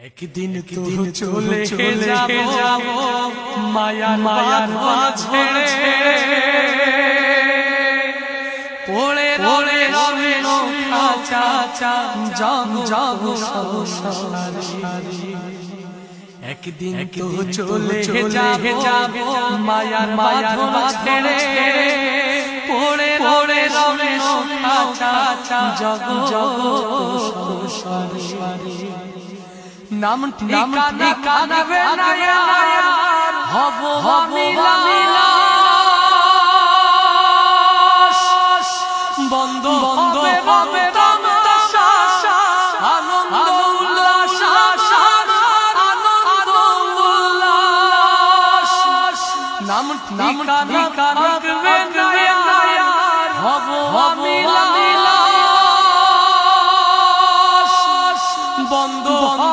একদিন তো চলে যাব মায়ার মাঝে পড়ে পড়ে চাচা জগ একদিন তো চলে যাব মায়ার মাঝে পড়ে পড়ে চাচা জগ নাম ঠিকানা হব বন্ধ হবে আনন্দ উল্লাস নাম ঠিকানা হব বন্ধ